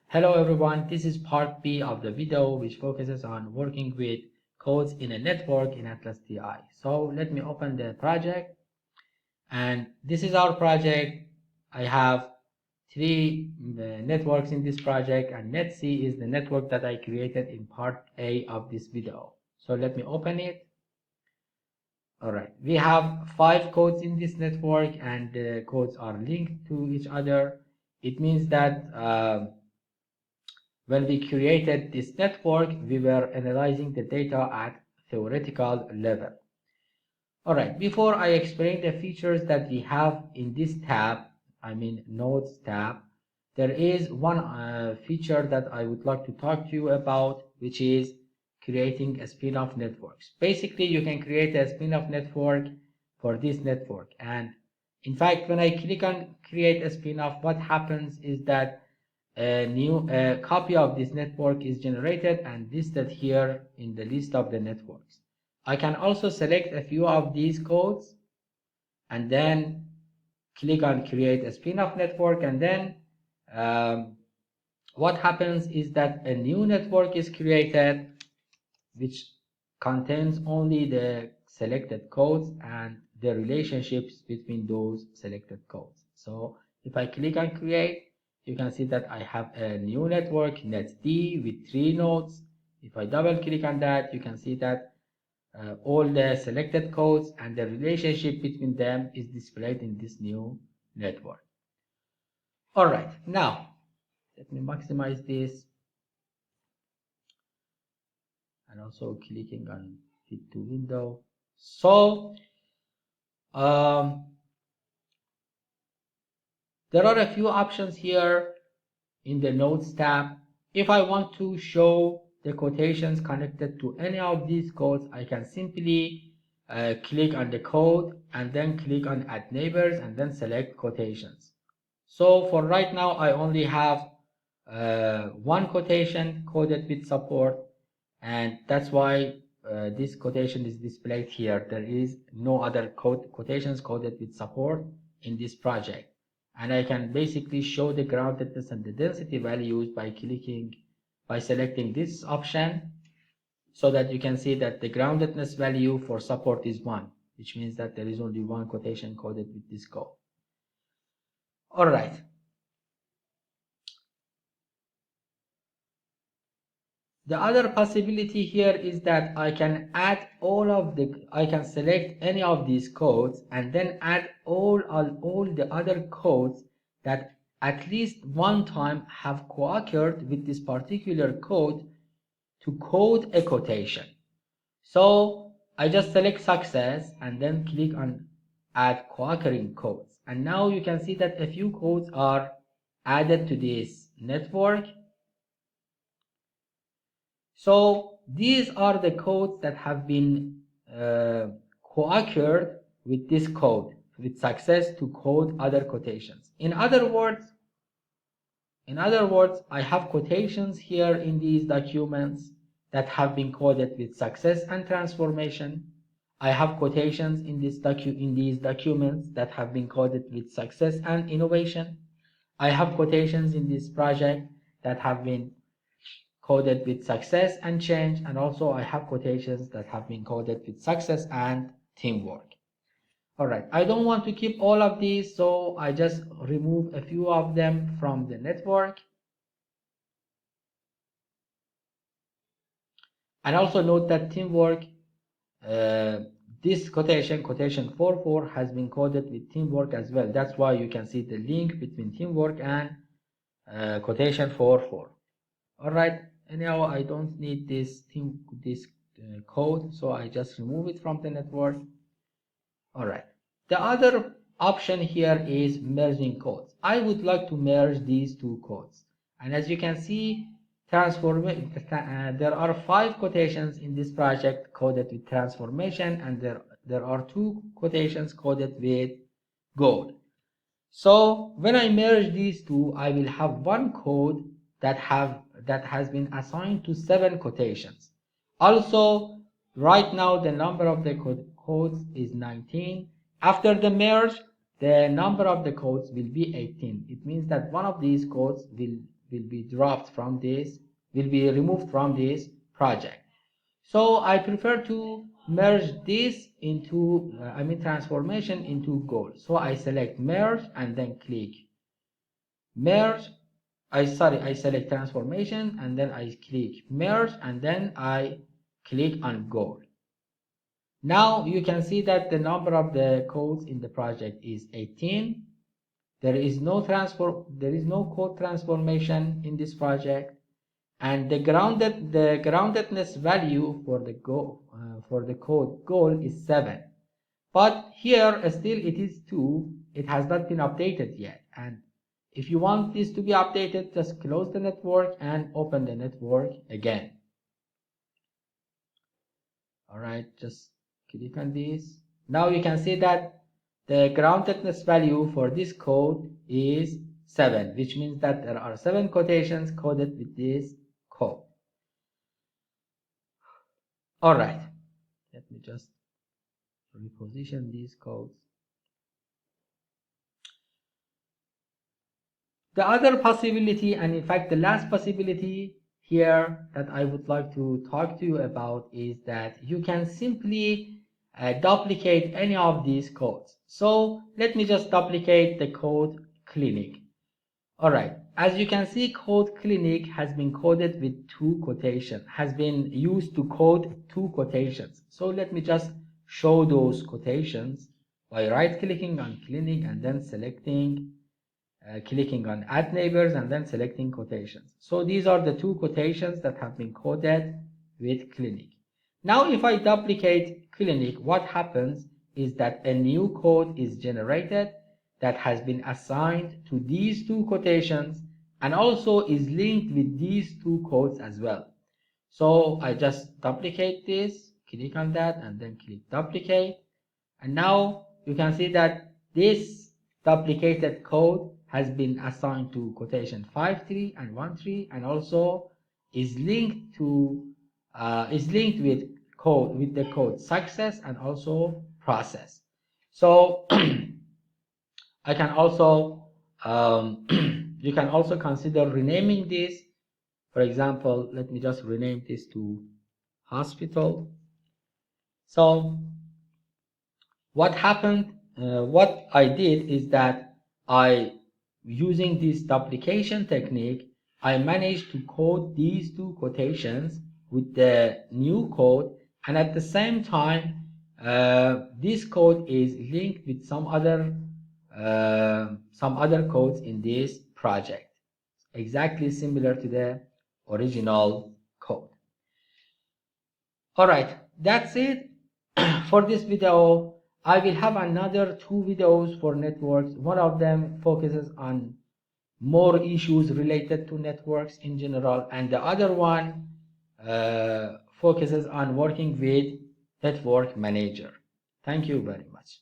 Hello everyone, this is part B of the video which focuses on working with codes in a network in ATLAS.ti. So let me open the project, and this is our project. I have three networks in this project, and netC is the network that I created in part A of this video. So let me open it. Alright, we have 5 codes in this network, and the codes are linked to each other. It means that when we created this network, we were analyzing the data at theoretical level. Alright, before I explain the features that we have in this tab, I mean Nodes tab, there is one feature that I would like to talk to you about, which is creating a spin-off networks. Basically, you can create a spin-off network for this network. And in fact, when I click on create a spin-off, what happens is that a new copy of this network is generated and listed here in the list of the networks. I can also select a few of these codes and then click on create a spin-off network, and then what happens is that a new network is created which contains only the selected codes and the relationships between those selected codes. So if I click on create, you can see that I have a new network, netD, with 3 nodes. If I double click on that, you can see that all the selected codes and the relationship between them is displayed in this new network. Alright, now let me maximize this, and also clicking on fit to window. So there are a few options here in the Nodes tab. If I want to show the quotations connected to any of these codes, I can simply click on the code and then click on add neighbors and then select quotations. So for right now, I only have one quotation coded with support, and that's why this quotation is displayed here. There is no other quotations coded with support in this project. And I can basically show the groundedness and the density values by selecting this option, so that you can see that the groundedness value for support is 1, which means that there is only one quotation coded with this code. Alright. The other possibility here is that I can select any of these codes and then add all the other codes that at least one time have co-occurred with this particular code to code a quotation. So I just select success and then click on add co-occurring codes. And now you can see that a few codes are added to this network. So these are the codes that have been co-occurred with this code, with success to code other quotations. In other words, I have quotations here in these documents that have been coded with success and transformation. I have quotations in these documents that have been coded with success and innovation. I have quotations in this project that have been coded with success and change, and also I have quotations that have been coded with success and teamwork. Alright, I don't want to keep all of these, so I just remove a few of them from the network. And also note that teamwork, this quotation 44, has been coded with teamwork as well. That's why you can see the link between teamwork and quotation 44. Alright, anyhow, I don't need this code, so I just remove it from the network. Alright, the other option here is merging codes. I would like to merge these two codes, and as you can see, there are 5 quotations in this project coded with transformation, and there are 2 quotations coded with goal. So when I merge these two, I will have one code that has been assigned to 7 quotations. Also, right now the number of the codes is 19. After the merge, the number of the codes will be 18. It means that one of these codes will will be dropped from this, will be removed from this project. So I prefer to merge this into, transformation into goal. So I select merge and then click merge. I select transformation and then I click merge and then I click on goal. Now you can see that the number of the codes in the project is 18. There is no code transformation in this project, and the groundedness value for the code goal is 7. But here still it is 2. It has not been updated yet. And if you want this to be updated, just close the network and open the network again. All right, just click on this. Now you can see that the groundedness value for this code is 7, which means that there are 7 quotations coded with this code. All right, let me just reposition these codes. The other possibility, and in fact the last possibility here that I would like to talk to you about, is that you can simply duplicate any of these codes. So let me just duplicate the code clinic. All right, as you can see, code clinic has been coded with 2 quotations, has been used to code 2 quotations. So let me just show those quotations by right clicking on clinic and then selecting clicking on add neighbors and then selecting quotations. So these are the 2 quotations that have been coded with clinic. Now if I duplicate clinic, what happens is that a new code is generated that has been assigned to these 2 quotations and also is linked with these 2 codes as well. So I just duplicate this, click on that and then click duplicate, and now you can see that this duplicated code has been assigned to quotation 5.3 and 1.3 and also is linked with the code success and also process. So I can also you can also consider renaming this. For example, let me just rename this to hospital. So what happened, what I did is that using this duplication technique, I managed to code these 2 quotations with the new code, and at the same time this code is linked with some other codes in this project, exactly similar to the original code. All right, that's it for this video. I will have another 2 videos for networks. One of them focuses on more issues related to networks in general, and the other one focuses on working with network manager. Thank you very much.